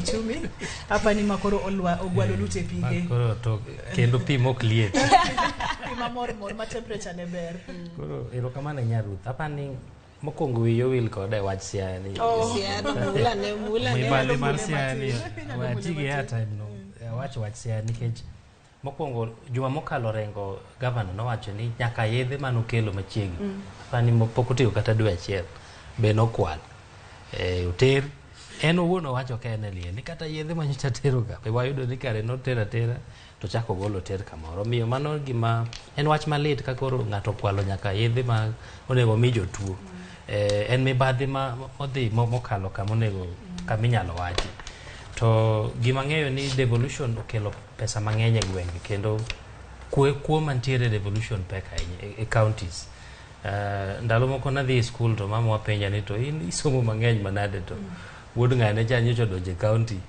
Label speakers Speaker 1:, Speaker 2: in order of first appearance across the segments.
Speaker 1: uchumi hapa ni makoro ogwalo lute pige
Speaker 2: makoro to kendo pi mok liet
Speaker 1: pima mor ma temperature ne ber
Speaker 2: koro erokamano Nyaruth hapa ni mokwongo wiyo wil kode wach Siaya ni
Speaker 3: mibadhi mar Siaya ni
Speaker 2: watigi airtime no wach Siaya nikech mokwongo juma mokalo rengo gavana nowacho ni nyaka yedhe manokelo machiegni pani pok otiyo kata dwe achiel be nokwal oter en owuon owacho ka en liel ni kata yedhe manyocha tero ga be wayudo ni kare notera to chako golo ter kamoro miyo mano gima en wach malit ka koro ng'ato kwalo nyaka yedhe ma onego mi jotuo en mibadhi ma odhi mokalo kamonego kaminyalo wachi to gima ng'eyo ni devolution okelo pesa mang'eny e gwenge kendo kuo mantiere devolution pek ahinya e counties. Ndalo moko nadhi e school to mama wapenja ni to in isomo mang'eny manade to wuod ng'ane cha nyocha donjo e county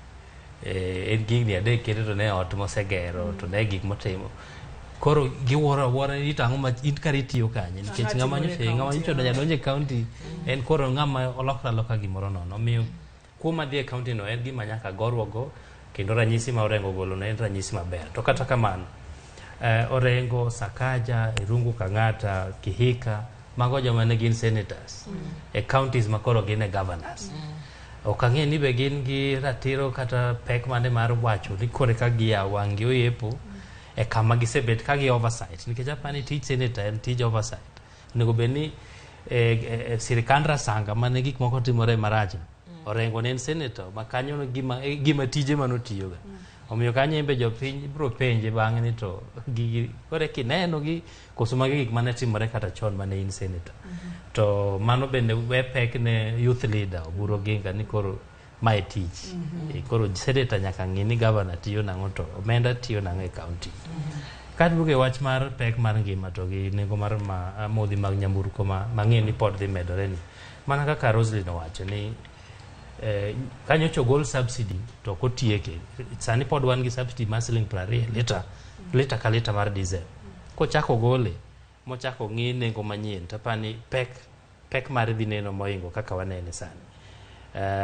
Speaker 2: en gigni adek kendo to ne ot mosegero to ne gik motimo koro giwuoro ni tang'o ma in kar itiyo kanye nikech ng'ama nyocha donjo e county en koro ng'ama olokra loka gimoro nono miyo kuoma dhi e county no en gima nyaka gorwago kendo ranyisi ma Orengo golo no en ranyisi maber to kata kamano Orengo, Sakaja, Irungu Kang'ata, Kihika mago joma ne gin senators e counties makoro gin e governors ok ang'e ni be gin gi ratiro kata pek mane mar wacho ni kore ka gia wang'i oyepo e kama gisebet ka gi oversight nikech apani tij senator en tij oversight onego bed ni sirikand rasanga mane gik moko timore marach Orengo ne en senator ma kanyo gima tije manotiyoga omiyo kanyo imbe jopiny biro penje bang'e ni to gigi kore kineno gi koso magi gik mane timore kata chon mane in senator to mano bende we pek ne youth leader Oburu Oginga ni koro mae tich koro senator nyaka ng'i ni governor tiyo nang'o to omenda tiyo nang'o e county kaduogo e wach mar pek mar ngima to gi nengo mar modhi mag nyamburko mang'e ni pod dhi medore ni mana kaka Roslyn owacho ni kanyocha ogol subsidy to kotieke sani pod wan gi subsidy mar $20 lita ka lita mar diesel kochako gole mochako ng'i nengo manyien tapani pek mar dhi neno moingo kaka wanene sani